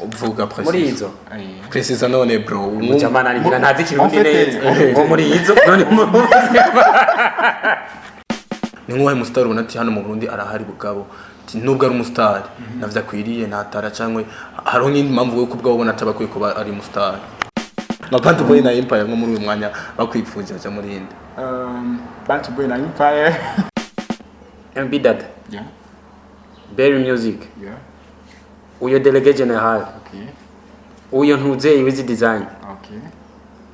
uvuga muri izo precisa none bro umujamana ngira ntazi kirundi neza ngo muri izo none ni nk'uwahe mustar ubona ati hano mu Burundi arahari bugabo nubwo ari umustar navya kwiriye ntatara cyangwa hariho n'indi mpamvu yo kubwa ubona atabakwiye kuba ari umustar Bantu Boy na Empire nko muri uyu mwanya bakwipfuje aje muri inde Bantu Boy na Empire MB Dada Berry Music uyo Delege General uyo Ntuzeyi wizi design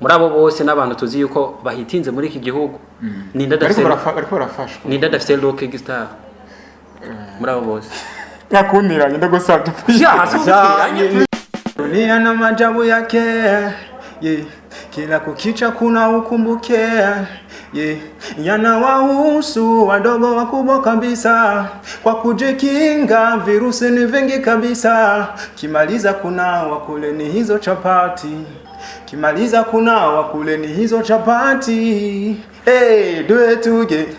muri abo bose n'abantu tuzi yuko bahitinze muri iki gihugu ni Dada ariko barafashwa ni Dada afite look star muri abo bose yakundiranye ndagusabye dunia na majabu yake kila kukicha kuna ukumbuke yanawahusu wadogo wakubwa kabisa kwa kujikinga virusi ni vingi kabisa kimaliza kuna wakuleni hizo chapati kimaliza kuna wakuleni hizo chapati do it together.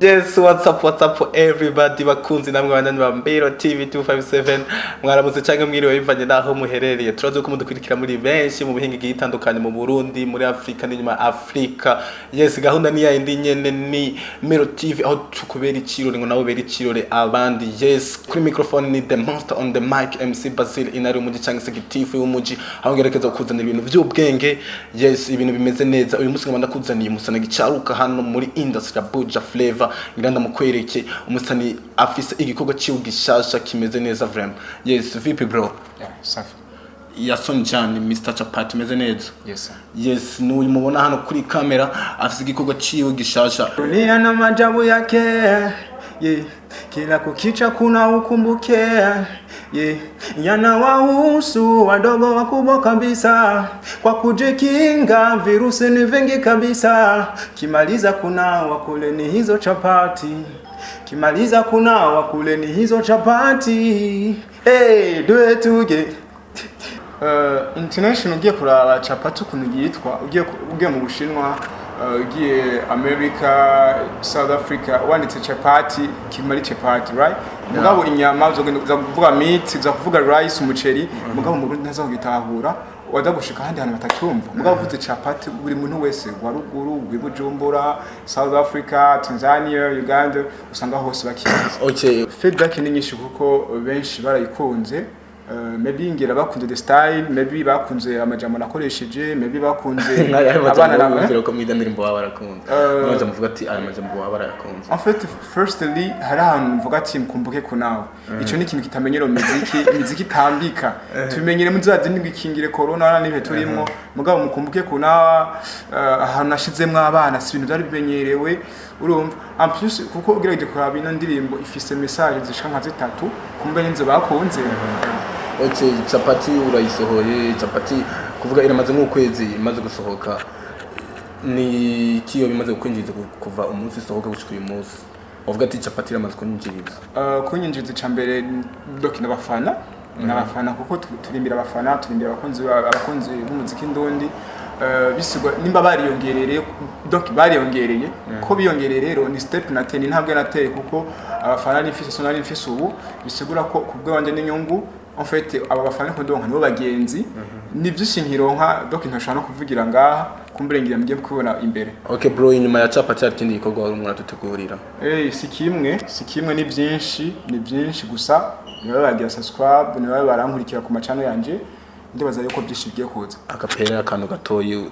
Yes, what's up everybody bakunzi namwe bandani ba Mbero TV 257 mwaramutse cyangwa mwiriwe bivanye naho muherereye turazo ko mudukurikira muri benshi mu bihinga gitandukanye mu Burundi muri Afrika n'inyuma Afrika. Yes, gahunda ni ya indi nyene ni Mbero TV aho tukubera ikirore ngo nawe bera ikirore abandi. Yes, kuri microphone ni the monster on the mic MC Basil inari umuji cyangwa se gitifu y'umuji aho ngerekeza kuzana ibintu by'ubwenge. Yes, ibintu bimeze neza uyu munsi ngomba kuzaniye musana gicaruka hano muri industry Buja Flavor ngiranda mukwereke umusani afise igikorwa cy'ugishasha kimeze neza vraiment. Yes, vipi bro? Safi. Yason Jan Mr. Chapati meze neza. Yes sir. Yes, n'uyu mubona hano kuri kamera afise igikorwa cy'ugishasha. Dunia na majabu yake. Kila kukicha kuna ukumbuke. Yanawahusu wadogo wakubwa kabisa kwa kujikinga virusi ni vingi kabisa kimaliza kuna wakuleni hizo chapati kimaliza kuna wakuleni hizo chapati do it together. International ugiye kuraba chapati ukuntu yitwa ugiye mu Bushinwa ugiye America South Africa wanditse chapati kimali chapati right mugabo inyama zo kuvuga meat zo kuvuga rice umuceri mugabo mu Burundi ntazo gitahura wada gushika handi hantu batacyumva mugabo uvuze chapati buri muntu wese wa ruguru Bujumbura South Africa Tanzania Uganda usanga hose bakizi. Okay, feedback ni nyinshi kuko benshi barayikunze. Maybe ngira bakunze the style, maybe bakunze amajambo nakoresheje, maybe bakunze abana nabumvira ko mwida ndirimbo baba barakunze none mvuga ati aya majambo baba barakunze. En fait firstly hari ahantu mvuga ati mkumbuke ko nawe ico ni ikintu kitamenyero muziki tambika tumenyere muzazi n'ibikingire corona n'ibihe turimo mugabo mukumbuke ko nawe ahantu nashizemwe abana si ibintu byari bimenyerewe urumva en plus kuko ugerageje kuraba ino ndirimbo ifise message zishaka nka zitatu kumbe n'inzo bakunze. Okay, chapati urayisohoye chapati kuvuga iramaze nk'ukwezi imaze gusohoka ni kiyo bimaze kwinjiza kuva umunsi isohoka gushika uyu munsi uvuga ati chapati iramaze kunyinjiriza kunyinjiriza cyambere doki n'abafana kuko turimbira abafana turimbira abakunzi b'umuziki ndundi bisigwa nimba bariyongereye donc bariyongereye ko biyongereye rero ni step na 10 ntabwo nateye kuko abafana n'ifise sonali n'ifise ubu bisigura ko kubwe wanje n'inyungu en fait aba bafana ko ndonka nibo bagenzi ni byishinkiro nka donc ntashaka no kuvugira ngaha kumburengira mgiye kubona imbere. Okay bro, inyuma ya chapati atindi ikorwa wari umuntu atutegurira si kimwe ni byinshi gusa niba bagira subscribe niba barankurikira ku macano yanje ndibaza yuko byishigiye kuza akapera akantu gatoyi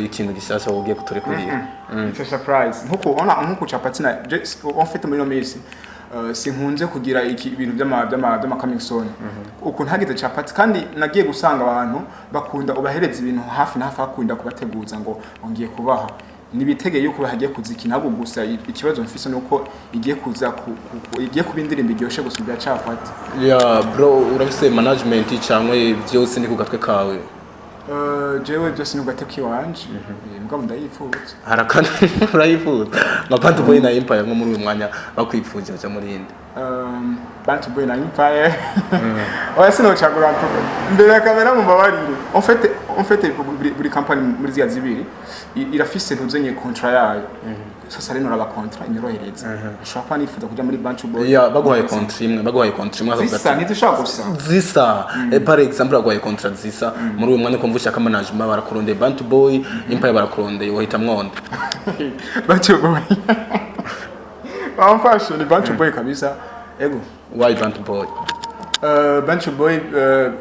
ikintu gisasa ugiye kuturekurira. It's a surprise nkuko chapati na en fait muri no mesi sinkunze kugira ibintu by'ama coming soon uko ntagize chapati kandi nagiye gusanga abantu bakunda ubahereza ibintu hafi na hafi akunda kubateguza ngo ngiye kubaha nibitegeye yuko hagiye kuzikina ahubwo gusa ikibazo mfise nuko igiye kuza igiye kubindirimba iryoshe gusubira chapati. Yeah bro, urabise management cyangwa byose ni ku gatwe kawe? Jewe byose ni gateke wanje mbwa ndayifuza harakana urayifuza Bantu Boy na Empire nko muri uyu mwanya bakwipfuje aje muri inde Bantu Boy na Empire oya sino chagura mbere ya kamera mu babarire en en fait buri company muri ziya zibiri irafise ntuzenye contrat yayo sasa rero uraba contrat inyorohereza ushobora kuba nifuza kuja muri Bantu Boy baguhaye contrat imwe zisa ntizishaka gusa zisa par exemple baguhaye contrat zisa muri uyu mwanya ko mvushaka management barakurondeye Bantu Boy Empire barakurondeye wohita mwonde Bantu Boy amfashe ni Bantu Boy kabisa ego why Bantu Boy Bantu Boy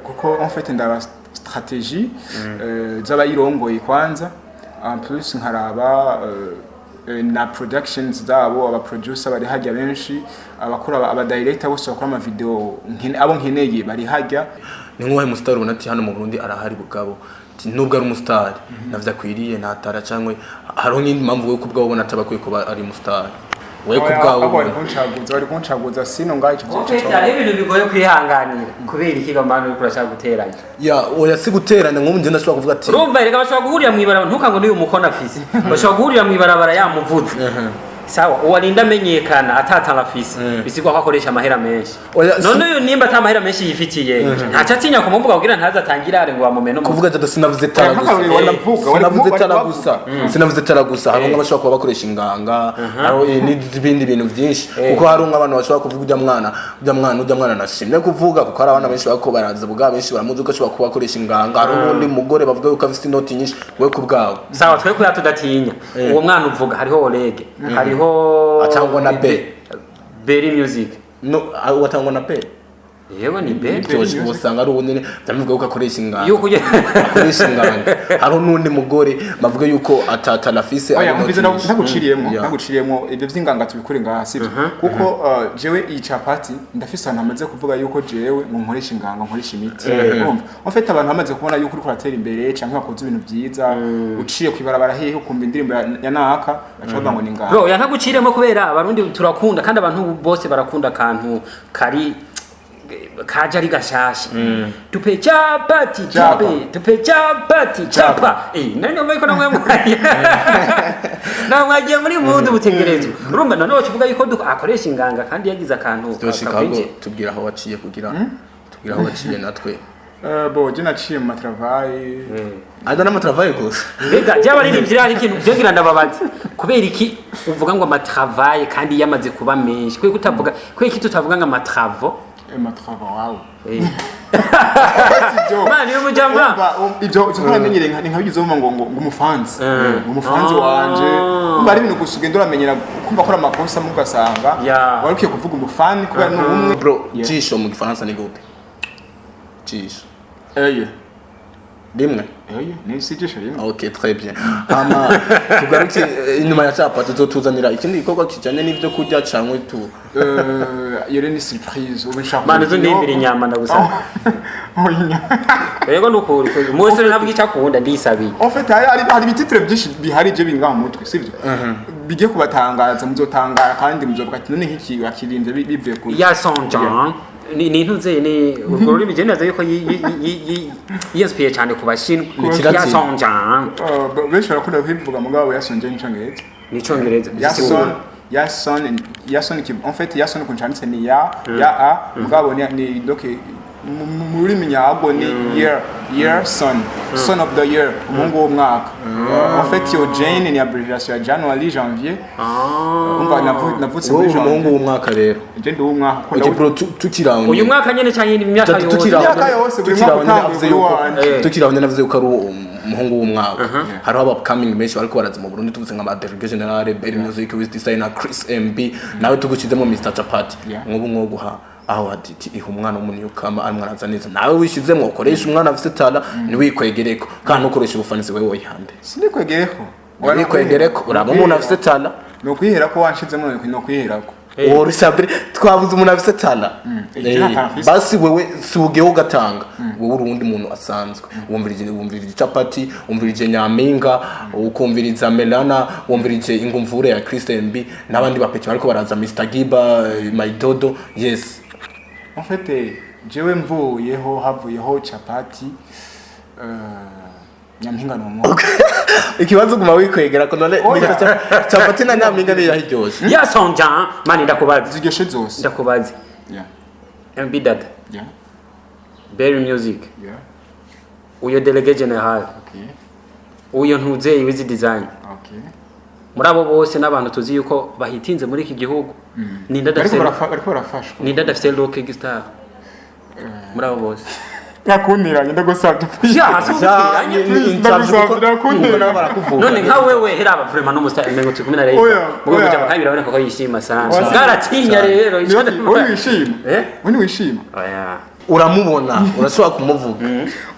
kuko en fait ndaba stratégie z'abayirongoye kwanza en plus nkaraba na productions zabo aba producer bari hajya benshi abakora aba director bose bakora ama video abo nkeneye bari hajya ni nk'uwahe mustar ubona ati hano mu Burundi arahari bugabo nubwo ari umustar navya kwiriye natara cyangwa hariho n'indi mpamvu yo kubwa ubona atabakwiye kuba ari umustar we kubwawo bari kuncaguza sino ngaho icyo cyo ari ibintu bigoye kwihanganira kubera ikigamano uri kurashaka guteranya oya si guteranya nk'ubu nje ndashobora kuvuga ati urumva reka bashobora guhurira mu ibarabara ntukango niyo mukona afise bashobora guhurira mu ibarabara yamuvuze sawa uwarinda amenyekana atatanga afise bisigwa ko akoresha amahera menshi none uyu nimba atamahera menshi yifitiye ntaca atinya kumuvuga kugira ntaza atangirare ngo bamumene kuvuga ati sinavuze tara gusa sinavuze tara gusa hari nk'abashobora kuba bakoresha inganga hari n'ibindi bintu byinshi kuko hari nk'abantu bashobora kuvuga ujya mwana nashimye kuvuga kuko hari abana benshi bako baraza buga benshi baramuzi ko ashobora kuba akoresha inganga hari undi mugore bavuga yuko afite inoti nyinshi we kubwawo sawa twe kuya tudatinya uwo mwana uvuga hariho Olege hariho atangwa na Berry Music no atangwa na yewe ni George usanga ari ubundi ndavuga yuko akoresha inganga hariho n'undi mugore bavuga yuko atatana-fise ntaguciriyemo ibyo by'inganga tubikure ngaha sibyo kuko jewe iyi capati ndafise ahantu hamaze kuvuga yuko jewe ngo nkoresha inganga nkoresha imiti urumva mfite abantu bamaze kubona yuko uri kuratera imbere cyangwa wakoze ibintu byiza uciye kwibarabara hehe ukumva indirimbo ya naka bacavuga ngo ni inganga bro yantaguciriyemo kubera abarundi turakunda kandi abantu bose barakunda kantu kari kaja ari gashasha tupe chapati chapa nani umeko namwe namwagiye muri mudu butengerezo urumva none wacuvuga yuko akoresha inganga kandi yagize akantu tubwira aho waciye kugira natwe bo je naciye mu matravail ada na travail gusa mbega jya bari nivyo ari ikintu byo ngira ndababaza kubera iki uvuga ngo amatravail kandi yamaze kuba menshi kwe kutavuga kwe iki tutavuga ngo amatravo wow mani yo mujamba ibyo turamenyere nka bigize ngo umufanzi wanje umva ari ibintu gusugenda uramenyera kumva ko amakosa mugasanga warukiye kuvuga umufani kubera n'umwe bro jisho mu gifaransa ni gute jisho rimwe ni sijisho rimwe okay très bien ama tugaruke inyuma ya capati tuzanira ikindi gikorwa kijanye n'ivyo kurya cyangwa tu yore ni surprise ubishaka mani zo ndimbira inyama ndagusaba yego nukuri umunsi navuga icyakunda ndisabiye en fait hari ibititre byinshi bihari je binga mu mutwe sivyo bigiye kubatangaza muzotangara kandi muzovuga ati none nk'iki bakirinze bivuye ku ya sonjan ni ntuze ni urwo rurimi geneza yuko yinspiye cyane ku bashinwa ya sonjan benshi barakunda kubivuga mugabo ya sonjan ni cyongereza Yason qui en fait Yason qu'on chante c'est ni a mugabo ni donc muri minyago ni year son of the year mungu w'umwaka en fait yo Jane ni abbreviation ya January janvier umva navutse muri janvier mungu w'umwaka rero je ndi w'umwaka ko bro tukiraho uyu mwaka nyene cyane imyaka yose buri mwaka tukiraho navuze yuko ari umuhungu w'umwaka hariho abapcoming benshi bariko baraza mu Burundi tuvuze nka Delegate General Berry Music with designer Chris MB nawe tugukizemo Mr Chapati nk'ubu mwoguha aho ati umwana w'umuntu yukama ari mwana neza nawe wishizemo ukoresha umwana afite tala ni wikwegereko kandi ukoresha ubufanizi wewe woyihande sinikwegereko wikwegereko uraba umuntu afite tala no kwihera ko wanshizemo no kwiherako Orisabire twavuze umuntu afite tala basi wewe sugeho gatanga wowe urundi muntu asanzwe wumvirije Chapati wumvirije Nyampinga ukumviriza Melana wumvirije ingumvure ya Christian B nabandi bapeke bariko baraza Mr Giba Maidodo yes en fait jewe mvuyeho havuyeho Chapati Nyampinga no ikibazo guma wikwegera ko none Chapati na Nyampinga ni yahiryoshe ya sonja mani ndakubaza zigeshe zose ndakubaza MB Dada Berry Music uyo delege general uyo ntuzeye wizi design muri abo bose n'abantu tuzi yuko bahitinze muri iki gihugu ninda dafite look star muri abo bose nakundiranye ndagusabye none nka wewe hera aba vraiment no musta mengo tukumi na rero mugo muja bakabira bone ko yishima sana garatinya rero wani wishima uramubona urashobora kumuvuga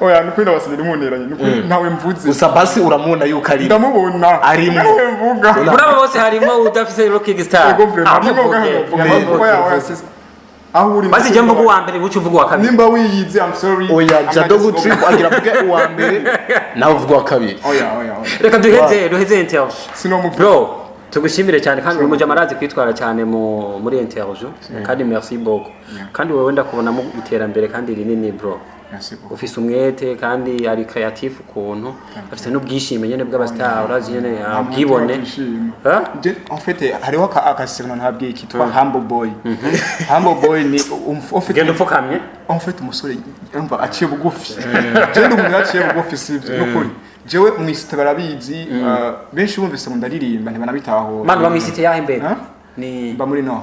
oya nukwinda basubira muniranye ntawe mvuze gusa basi uramubona yuko ari ndamubona arimo mvuga muri abo bose harimo udafite rock star aho uri basi je mvuga uwa mbere bucu uvuga uwa kabiri nimba wiyize I'm sorry oya Jadogo Trip agira vuga uwa mbere nawe uvuga uwa kabiri oya reka duheze interview bro tugushimire cyane kandi umuje amarazi kwitwara cyane muri interview kandi merci beaucoup kandi wowe ndakubona mu iterambere kandi rinini bro ufise umwete kandi ari creative ukuntu afite n'ubwishime nyene bw'abastar urazi nyene bwibone en fait hariho akasirano ntabwiye kitwa Humble Boy Humble Boy ni genda ufukamye en fait umusore umva aciye bugufi je ndi umuntu aciye bugufi sivyo n'ukuri jewe mwisite barabizi benshi bumvise mu ndaririmba ntibanabitaho manu bamwisite yahe mbere ni ba muri no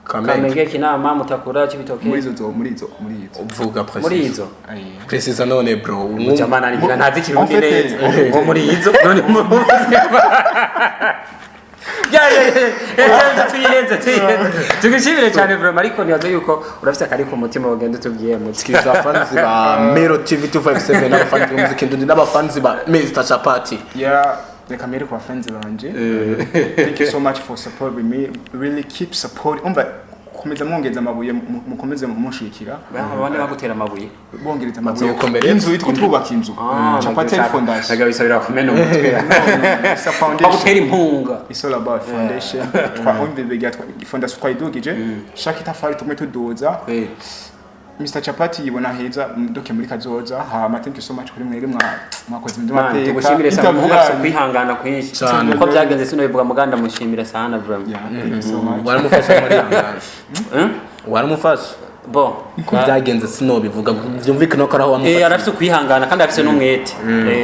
Kamenge Kinama Mutakura Cibitoke muri izo uvuga precise muri izo precise none bro jamana ni ntazi kirundi neza ngo muri izo none tugushimire cyane bro ariko nibaza yuko urafite akari ku mutima wagenda tubwiye mu skiza fans ba Mero TV 257 n'abafans b'umuziki ndundi n'abafans ba Mr Chapati reka mbere ku bafans banje thank you so much for supporting me really keep supporting umva komeza mwongeza amabuye mukomeze mushikira abandi bagutera amabuye bongereza amabuye inzu yitwa twubaka inzu Chapati Foundation agabisabira kumena umutwe sa foundation bagutera impunga it's all about foundation twahombe bigatwa fondation twayidugije shaka itafari tumwe tudoza Mr Chapati yibona heza doke muri kazoza ha thank you so much kuri mwere mwakoze ndi mateka tugushimire sana muhumasa kwihangana kwinshi uko byagenze sinobivuga muganda mushimira sana vraiment waramufasha muri hangana waramufasha bo byagenze sinobivuga byumvikana ko araho wamufasha arafite kwihangana kandi afite n'umwete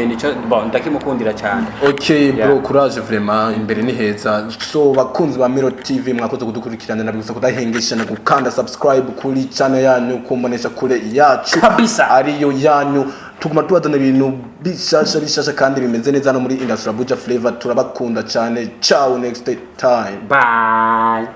nico bo ndakimukundira cyane okay bro courage vraiment imbere ni heza so bakunzi ba Mero TV mwakoze kudukurikirana nabigusa kudahengesha no gukanda subscribe kuri channel yanyu kumonesha kure yacu kabisa ariyo yanyu tuguma tubazana ibintu bishasha kandi bimeze neza no muri industry Abuja Flavor turabakunda cyane ciao next time bye